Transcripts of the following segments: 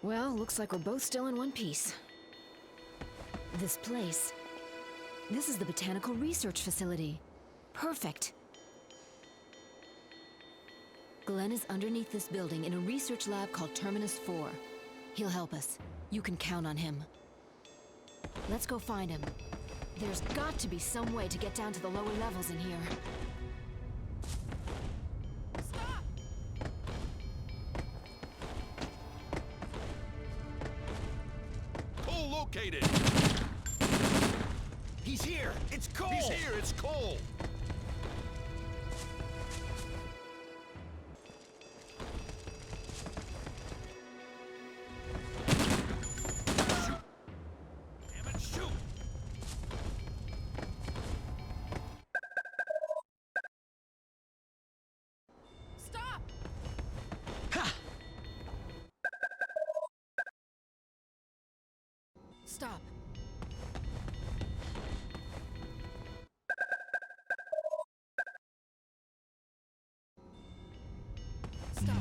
Well, looks like we're both still in one piece. This place. This is the Botanical Research Facility. Perfect. Glenn is underneath this building in a research lab called Terminus 4. He'll help us. You can count on him. Let's go find him. There's got to be some way to get down to the lower levels in here. Stop! Cole located! He's here! It's Cole! He's here! It's Cole! Shoot! Damn it, shoot! Stop! Ha! Stop. Stop.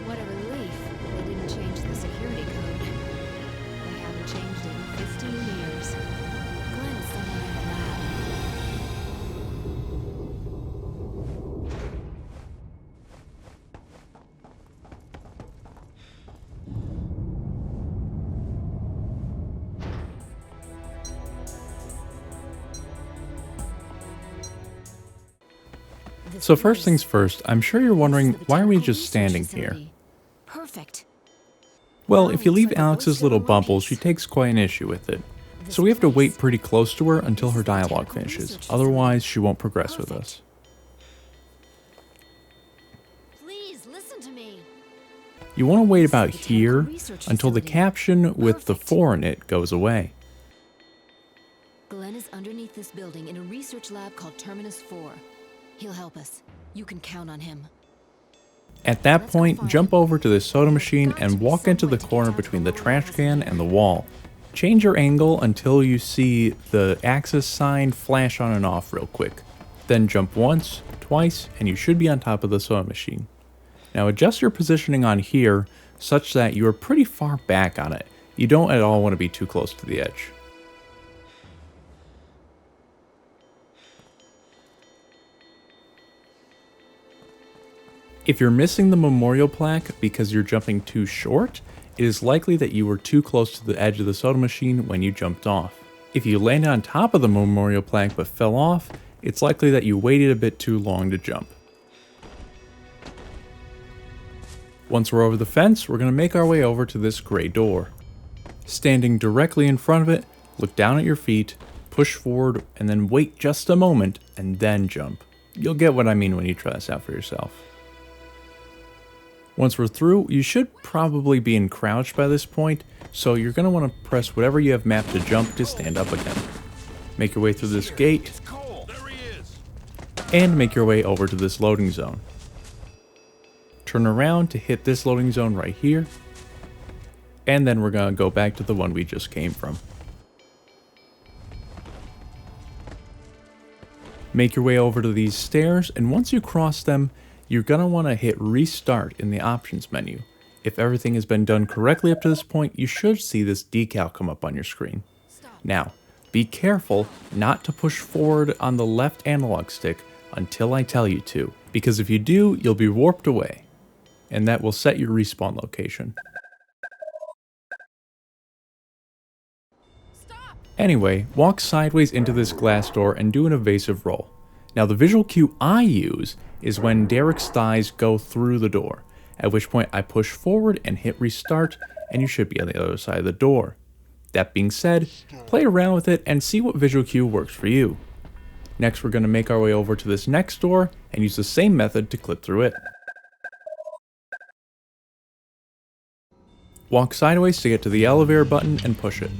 What a relief. They didn't change the security code. They haven't changed it in 15 years. Glenn is somewhere in the lab. So first things first, I'm sure you're wondering, why are we just standing here? Perfect. Well, if you leave Alex's little bubble, she takes quite an issue with it. So we have to wait pretty close to her until her dialogue finishes, otherwise she won't progress with us. Please listen to me. You want to wait about here until the caption with the 4 in it goes away. Glenn is underneath this building in a research lab called Terminus 4. He'll help us. You can count on him. At that point, jump over to the soda machine and walk into the corner between the trash can and the wall. Change your angle until you see the axis sign flash on and off real quick. Then jump once, twice, and you should be on top of the soda machine. Now adjust your positioning on here such that you are pretty far back on it. You don't at all want to be too close to the edge. If you're missing the memorial plaque because you're jumping too short, it is likely that you were too close to the edge of the soda machine when you jumped off. If you landed on top of the memorial plaque but fell off, it's likely that you waited a bit too long to jump. Once we're over the fence, we're going to make our way over to this gray door. Standing directly in front of it, look down at your feet, push forward, and then wait just a moment, and then jump. You'll get what I mean when you try this out for yourself. Once we're through, you should probably be in crouch by this point, so you're going to want to press whatever you have mapped to jump to stand up again. Make your way through this gate, and make your way over to this loading zone. Turn around to hit this loading zone right here, and then we're going to go back to the one we just came from. Make your way over to these stairs, and once you cross them, you're going to want to hit restart in the options menu. If everything has been done correctly up to this point, you should see this decal come up on your screen. Now, be careful not to push forward on the left analog stick until I tell you to, because if you do, you'll be warped away, and that will set your respawn location. Anyway, walk sideways into this glass door and do an evasive roll. Now the visual cue I use is when Derek's thighs go through the door, at which point I push forward and hit restart, and you should be on the other side of the door. That being said, play around with it and see what visual cue works for you. Next, we're going to make our way over to this next door and use the same method to clip through it. Walk sideways to get to the elevator button and push it.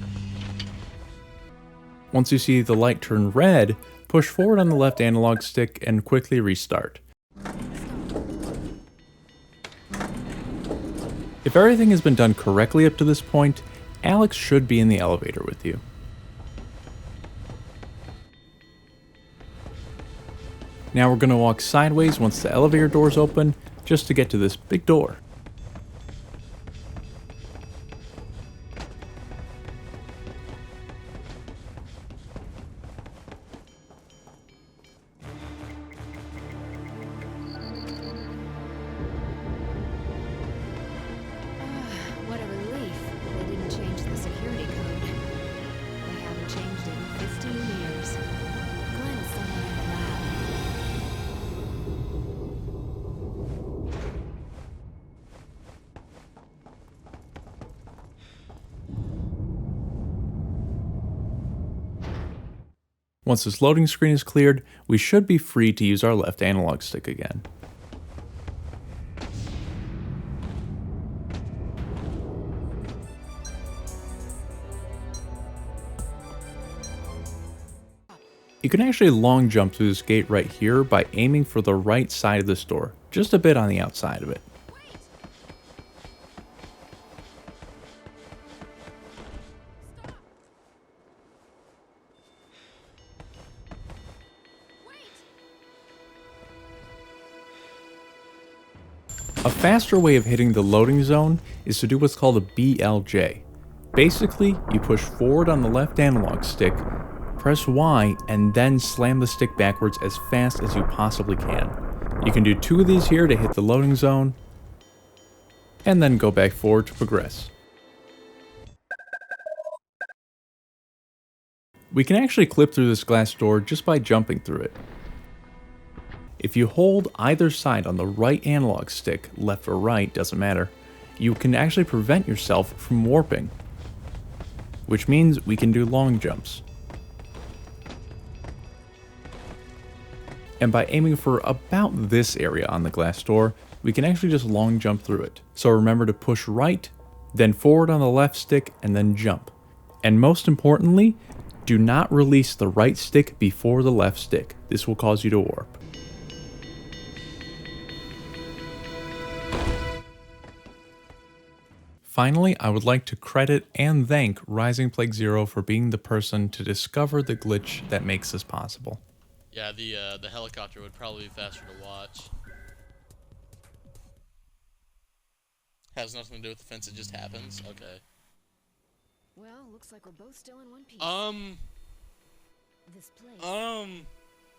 Once you see the light turn red, push forward on the left analog stick and quickly restart. If everything has been done correctly up to this point, Alex should be in the elevator with you. Now we're going to walk sideways once the elevator doors open, just to get to this big door. What a relief they didn't change the security code. They haven't changed it in 15 years. Glenn is somewhere in the lab. Once this loading screen is cleared, we should be free to use our left analog stick again. You can actually long jump through this gate right here by aiming for the right side of this door, just a bit on the outside of it. A faster way of hitting the loading zone is to do what's called a BLJ. Basically, you push forward on the left analog stick, press Y, and then slam the stick backwards as fast as you possibly can. You can do 2 of these here to hit the loading zone, and then go back forward to progress. We can actually clip through this glass door just by jumping through it. If you hold either side on the right analog stick, left or right, doesn't matter, you can actually prevent yourself from warping, which means we can do long jumps. And by aiming for about this area on the glass door, we can actually just long jump through it. So remember to push right, then forward on the left stick, and then jump. And most importantly, do not release the right stick before the left stick. This will cause you to warp. Finally, I would like to credit and thank Rising Plague Zero for being the person to discover the glitch that makes this possible. Yeah, the helicopter would probably be faster to watch. Has nothing to do with the fence, it just happens? Okay. Well, looks like we're both still in one piece. This place.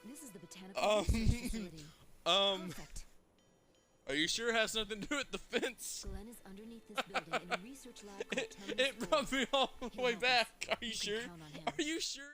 This is the botanical research facility. Perfect. Are you sure it has nothing to do with the fence? Glenn is underneath this building in a research lab called Terminus It brought me all the way back. Are you sure? count on him. Are you sure?